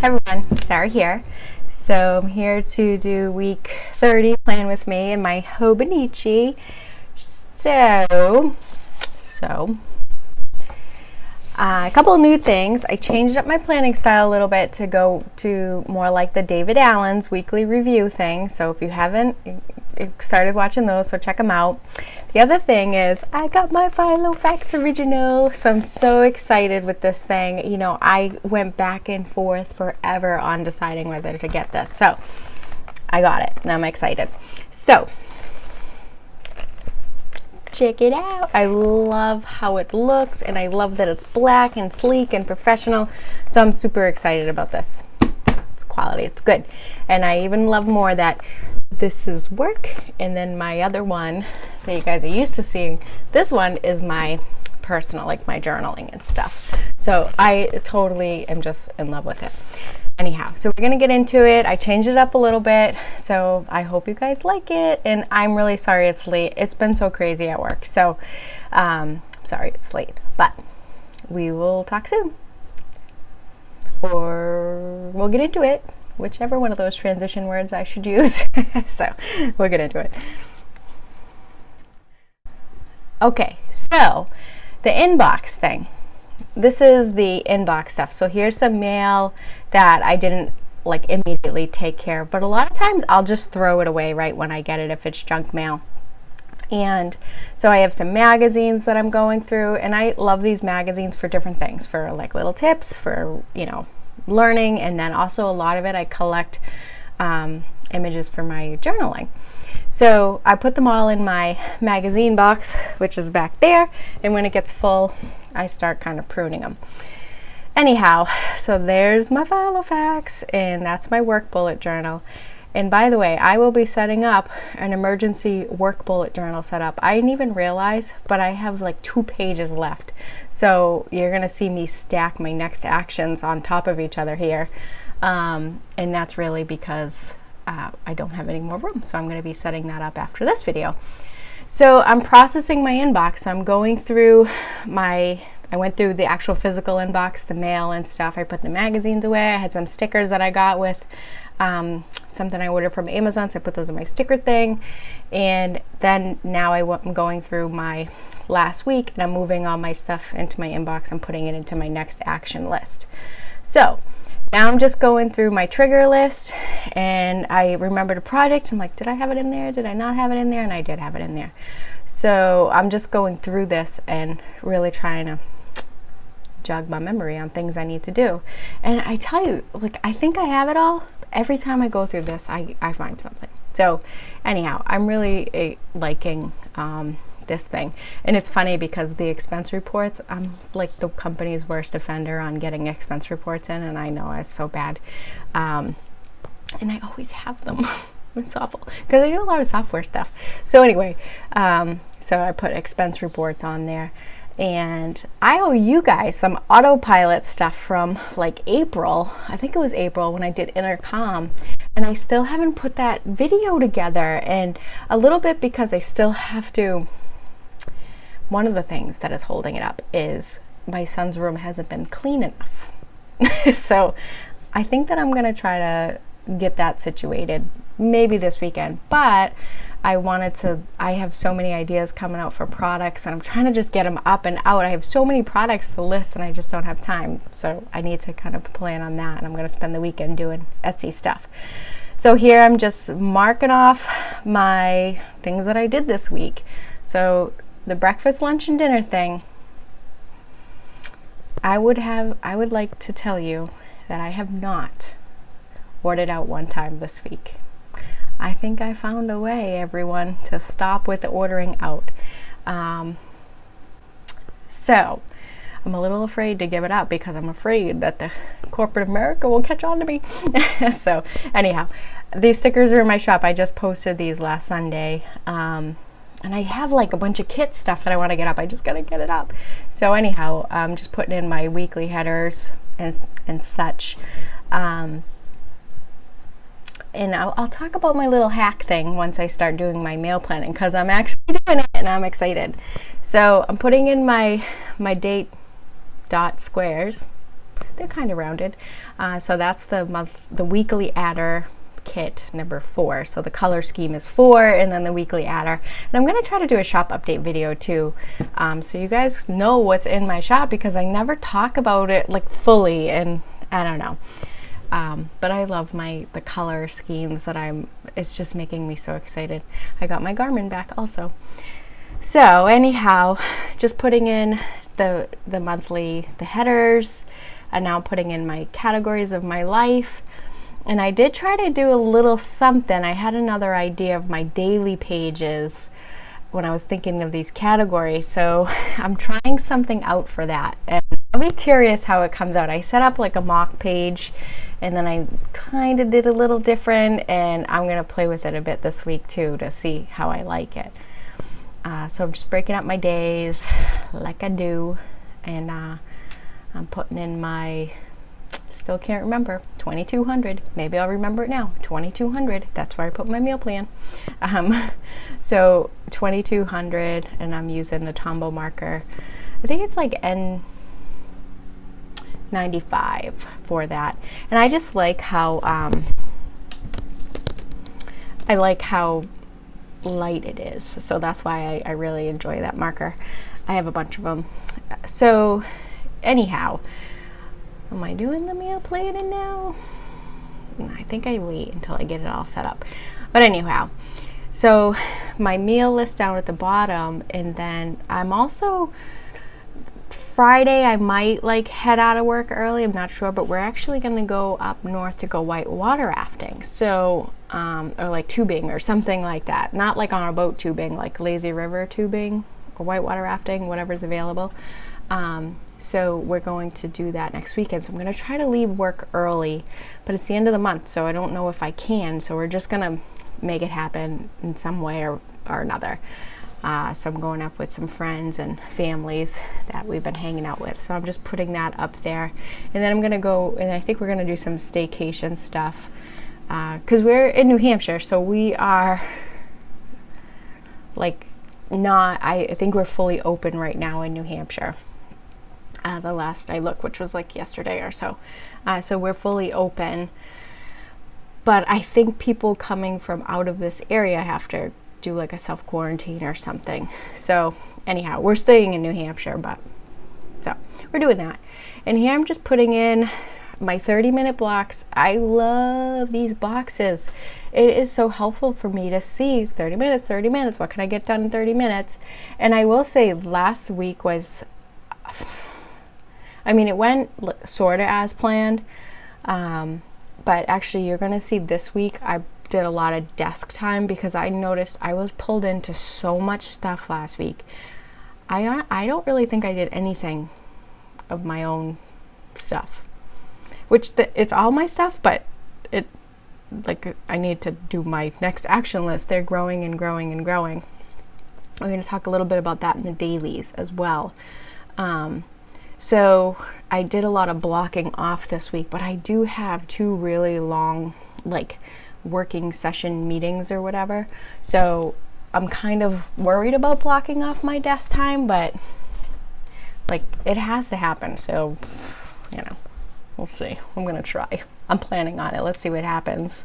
Hi everyone, Sarah here. So I'm here to do week 30 plan with me and my Hobonichi. A couple of new things. I changed up my planning style a little bit to go to more like the David Allen's weekly review thing. So if you haven't started watching those, so check them out. The other thing is I got my Filofax original, so I'm so excited with this thing. You know, I went back and forth forever on deciding whether to get this. So I got it and I'm excited. So check it out. I love how it looks and I love that it's black and sleek and professional. So I'm super excited about this. It's quality, it's good. And I even love more that this is work, and then my other one that you guys are used to seeing, this one is my personal, like my journaling and stuff. So I totally am just in love with it. Anyhow, so we're gonna get into it. I changed it up a little bit, so I hope you guys like it. And I'm really sorry it's late. It's been so crazy at work, so sorry it's late, but we will talk soon, or we'll get into it, whichever one of those transition words I should use. So we'll get into it. Okay, so the inbox thing. This is the inbox stuff. So here's some mail that I didn't like immediately take care of, but a lot of times I'll just throw it away right when I get it if it's junk mail. And so I have some magazines that I'm going through, and I love these magazines for different things, for like little tips, for, you know, learning, and then also a lot of it I collect images for my journaling. So I put them all in my magazine box, which is back there, and when it gets full I start kind of pruning them. Anyhow, so there's my Filofax, and that's my work bullet journal. And by the way, I will be setting up an emergency work bullet journal setup. I didn't even realize, but I have like 2 pages left. So you're gonna see me stack my next actions on top of each other here. And that's really because I don't have any more room. So I'm gonna be setting that up after this video. So I'm processing my inbox. So I'm going through I went through the actual physical inbox, the mail and stuff. I put the magazines away. I had some stickers that I got with something I ordered from Amazon, so I put those in my sticker thing. And then now I'm going through my last week, and I'm moving all my stuff into my inbox and putting it into my next action list. So now I'm just going through my trigger list, and I remembered a project. I'm like, did I have it in there? Did I not have it in there? And I did have it in there. So I'm just going through this and really trying to jog my memory on things I need to do. And I tell you, like, I think I have it all. Every time I go through this, I find something. So anyhow, I'm really liking this thing. And it's funny because the expense reports, I'm like the company's worst offender on getting expense reports in, and I know it's so bad. And I always have them. It's awful because I do a lot of software stuff. So anyway, so I put expense reports on there. And I owe you guys some autopilot stuff from like April. I think it was April when I did Intercom, and I still haven't put that video together, and a little bit because I still have to. One of the things that is holding it up is my son's room hasn't been clean enough. So I think that I'm gonna try to get that situated maybe this weekend, but I have so many ideas coming out for products, and I'm trying to just get them up and out. I have so many products to list, and I just don't have time. So I need to kind of plan on that, and I'm going to spend the weekend doing Etsy stuff. So here I'm just marking off my things that I did this week. So the breakfast, lunch, and dinner thing, I would like to tell you that I have not ordered out one time this week. I think I found a way, everyone, to stop with the ordering out. So I'm a little afraid to give it up because I'm afraid that the corporate America will catch on to me. So anyhow, these stickers are in my shop. I just posted these last Sunday. And I have like a bunch of kit stuff that I want to get up. I just got to get it up. So anyhow, I'm just putting in my weekly headers and such. And I'll talk about my little hack thing once I start doing my mail planning, because I'm actually doing it and I'm excited. So I'm putting in my date dot squares they're kind of rounded. So that's the weekly adder kit number 4. So the color scheme is 4, and then the weekly adder. And I'm going to try to do a shop update video too, so you guys know what's in my shop, because I never talk about it like fully, and I don't know. But I love the color schemes it's just making me so excited. I got my Garmin back also. So anyhow, just putting in the headers, and now putting in my categories of my life. And I did try to do a little something. I had another idea of my daily pages when I was thinking of these categories. So I'm trying something out for that. And I'll be curious how it comes out. I set up like a mock page, and then I kind of did a little different, and I'm going to play with it a bit this week too to see how I like it. So I'm just breaking up my days like I do, and I'm putting in my, still can't remember, 2200. Maybe I'll remember it now. 2200. That's where I put my meal plan. So 2200, and I'm using the Tombow marker. I think it's like N95 for that. And I just like how light it is. So that's why I really enjoy that marker. I have a bunch of them. So anyhow, am I doing the meal planning now? I think I wait until I get it all set up. But anyhow, so my meal list down at the bottom, and then I'm also, Friday I might like head out of work early, I'm not sure, but we're actually going to go up north to go white water rafting. So or like tubing or something like that, not like on a boat tubing, like lazy river tubing or whitewater rafting, whatever's available. So we're going to do that next weekend. So I'm going to try to leave work early, but it's the end of the month, so I don't know if I can. So we're just going to make it happen in some way or another. So I'm going up with some friends and families that we've been hanging out with. So I'm just putting that up there. And then I'm going to go, and I think we're going to do some staycation stuff, because we're in New Hampshire. So we are like not, I think we're fully open right now in New Hampshire. The last I looked, which was like yesterday or so. So we're fully open. But I think people coming from out of this area have to do like a self-quarantine or something. So anyhow, we're staying in New Hampshire, but so we're doing that. And here I'm just putting in my 30-minute blocks. I love these boxes. It is so helpful for me to see 30 minutes. What can I get done in 30 minutes? And I will say last week was, I mean, it went sort of as planned. But actually you're going to see this week I did a lot of desk time, because I noticed I was pulled into so much stuff last week. I don't really think I did anything of my own stuff, which it's all my stuff, but it, like, I need to do my next action list. They're growing and growing and growing. We're going to talk a little bit about that in the dailies as well. So I did a lot of blocking off this week, but I do have 2 really long, like, working session meetings or whatever. So I'm kind of worried about blocking off my desk time, but like, it has to happen. So, you know, we'll see. I'm going to try. I'm planning on it. Let's see what happens.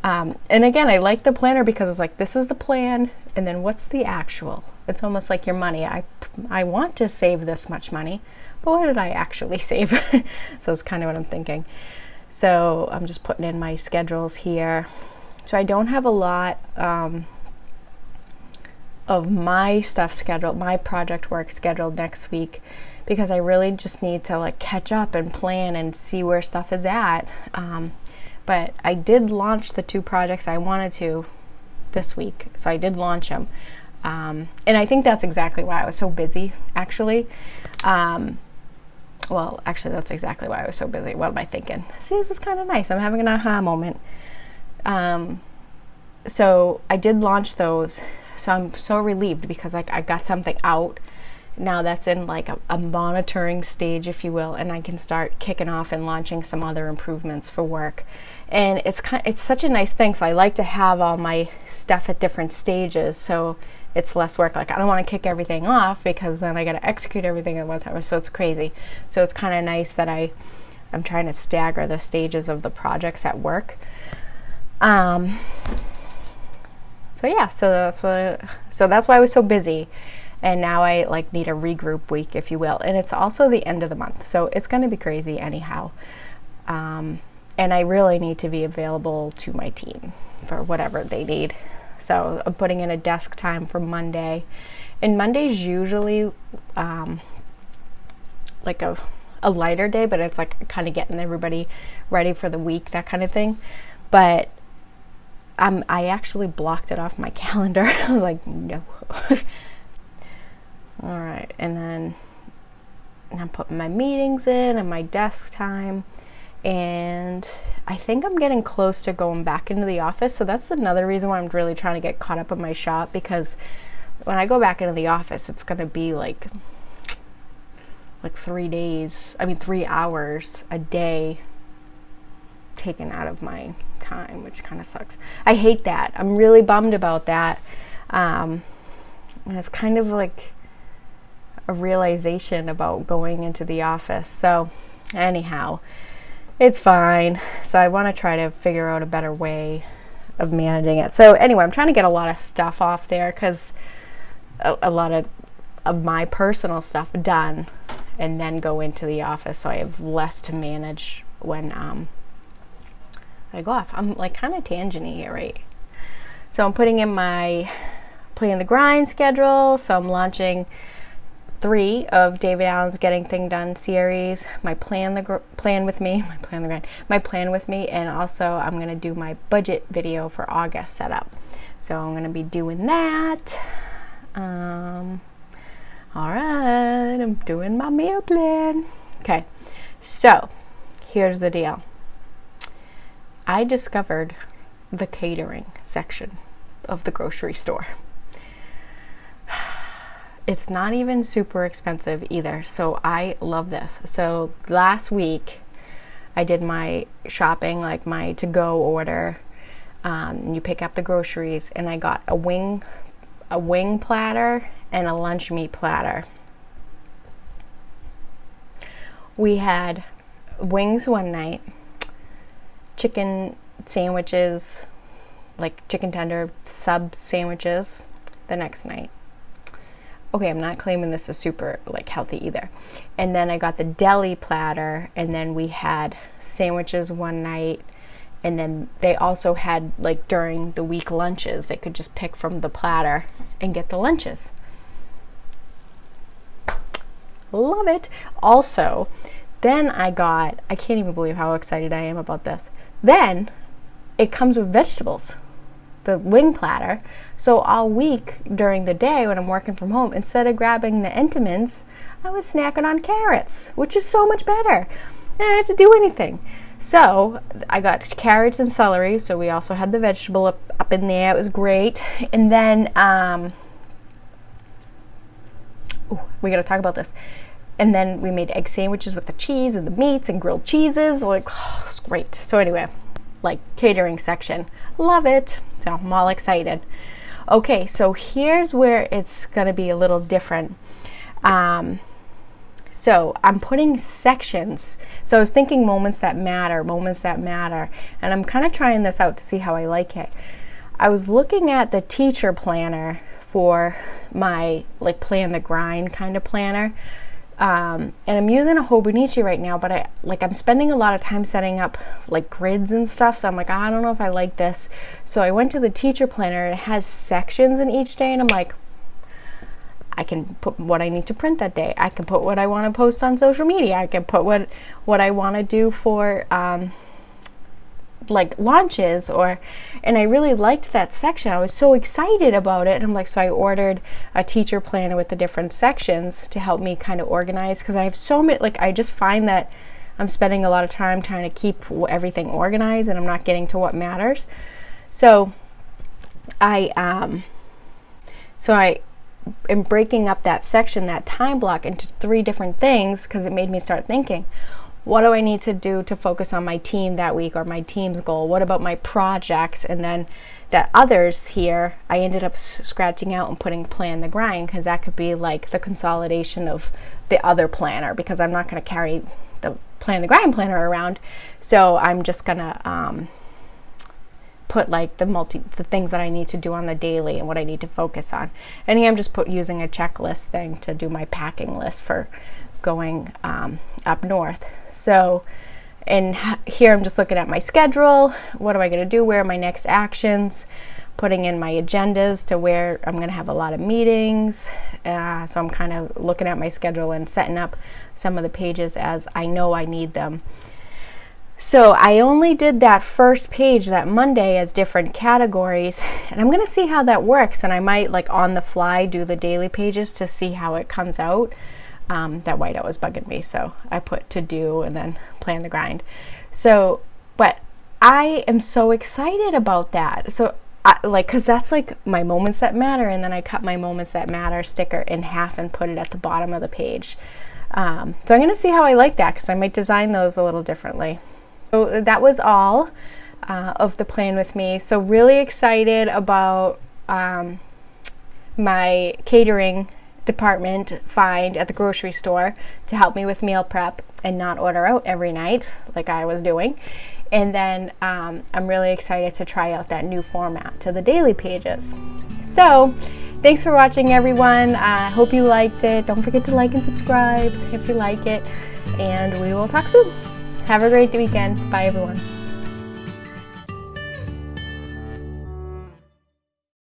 And again, I like the planner because it's like, this is the plan, and then what's the actual? It's almost like your money. I want to save this much money, but what did I actually save? So it's kind of what I'm thinking. So I'm just putting in my schedules here. So I don't have a lot of my stuff scheduled, my project work scheduled next week, because I really just need to like catch up and plan and see where stuff is at. But I did launch the 2 projects I wanted to this week. So I did launch them. And I think that's exactly why I was so busy, actually. Well, actually, that's exactly why I was so busy. What am I thinking? See, this is kind of nice. I'm having an aha moment. So I did launch those. So I'm so relieved, because like I got something out now that's in like a monitoring stage, if you will, and I can start kicking off and launching some other improvements for work. And it's such a nice thing. So I like to have all my stuff at different stages. So it's less work. Like I don't want to kick everything off because then I got to execute everything at one time. So it's crazy. So it's kind of nice that I'm trying to stagger the stages of the projects at work. So yeah, so that's why I was so busy. And now I like need a regroup week, if you will. And it's also the end of the month. So it's going to be crazy anyhow. And I really need to be available to my team for whatever they need. So I'm putting in a desk time for Monday. And Monday's usually like a lighter day, but it's like kind of getting everybody ready for the week, that kind of thing. But I actually blocked it off my calendar. I was like, no. All right, and then I'm putting my meetings in and my desk time, and I think I'm getting close to going back into the office. So that's another reason why I'm really trying to get caught up in my shop, because when I go back into the office, it's going to be like 3 hours a day taken out of my time, which kind of sucks. I hate that. I'm really bummed about that. And it's kind of like a realization about going into the office. So anyhow, it's fine. So I want to try to figure out a better way of managing it. So anyway, I'm trying to get a lot of stuff off there, because a lot of my personal stuff done, and then go into the office, so I have less to manage when I go off. I'm like kind of tangenty here, right? So I'm putting in my Plan the Grind schedule. So I'm launching 3 of David Allen's Getting Thing Done series, my Plan with me, and also I'm going to do my budget video for August setup. So I'm going to be doing that. All right, I'm doing my meal plan. Okay, so here's the deal. I discovered the catering section of the grocery store. It's not even super expensive either, so I love this. So last week I did my shopping, like my to-go order. You pick up the groceries, and I got a wing platter and a lunch meat platter. We had wings one night, chicken sandwiches, like chicken tender sub sandwiches the next night. Okay, I'm not claiming this is super like healthy either. And then I got the deli platter, and then we had sandwiches one night, and then they also had like during the week lunches, they could just pick from the platter and get the lunches. Love it. Also, then I can't even believe how excited I am about this. Then it comes with vegetables, the wing platter. So all week during the day when I'm working from home, instead of grabbing the Entenmann's, I was snacking on carrots, which is so much better. I didn't have to do anything. So I got carrots and celery. So we also had the vegetable up in there. It was great. And then we got to talk about this. And then we made egg sandwiches with the cheese and the meats and grilled cheeses. Like, oh, it's great. So anyway, like catering section, love it. So I'm all excited. Okay, so here's where it's gonna be a little different. So I'm putting sections. So I was thinking moments that matter, and I'm kind of trying this out to see how I like it. I was looking at the teacher planner for my like Plan the Grind kind of planner. And I'm using a Hobonichi right now, but I'm spending a lot of time setting up like grids and stuff. So I'm like, I don't know if I like this. So I went to the teacher planner. It has sections in each day, and I'm like, I can put what I need to print that day. I can put what I want to post on social media. I can put what I want to do for like launches, and I really liked that section. I was so excited about it. And I'm like, so I ordered a teacher planner with the different sections to help me kind of organize, because I have so many, like I just find that I'm spending a lot of time trying to keep everything organized, and I'm not getting to what matters. So I am breaking up that section, that time block, into 3 different things, because it made me start thinking, what do I need to do to focus on my team that week, or my team's goal? What about my projects? And then the others here, I ended up scratching out and putting Plan the Grind, because that could be like the consolidation of the other planner, because I'm not going to carry the Plan the Grind planner around. So I'm just going to put like the things that I need to do on the daily and what I need to focus on. And here I'm just using a checklist thing to do my packing list for going up north. So, and here I'm just looking at my schedule. What am I going to do? Where are my next actions? Putting in my agendas to where I'm going to have a lot of meetings. So I'm kind of looking at my schedule and setting up some of the pages as I know I need them. So I only did that first page that Monday as different categories, and I'm going to see how that works. And I might like on the fly do the daily pages to see how it comes out. That whiteout was bugging me, so I put to do and then Plan the Grind. So, but I am so excited about that. So because that's like my moments that matter, and then I cut my moments that matter sticker in half and put it at the bottom of the page. So I'm going to see how I like that, because I might design those a little differently. So that was all of the plan with me. So really excited about my catering department find at the grocery store to help me with meal prep and not order out every night like I was doing. And then I'm really excited to try out that new format to the daily pages. So thanks for watching, everyone. I hope you liked it. Don't forget to like and subscribe if you like it, and we will talk soon. Have a great weekend. Bye, everyone.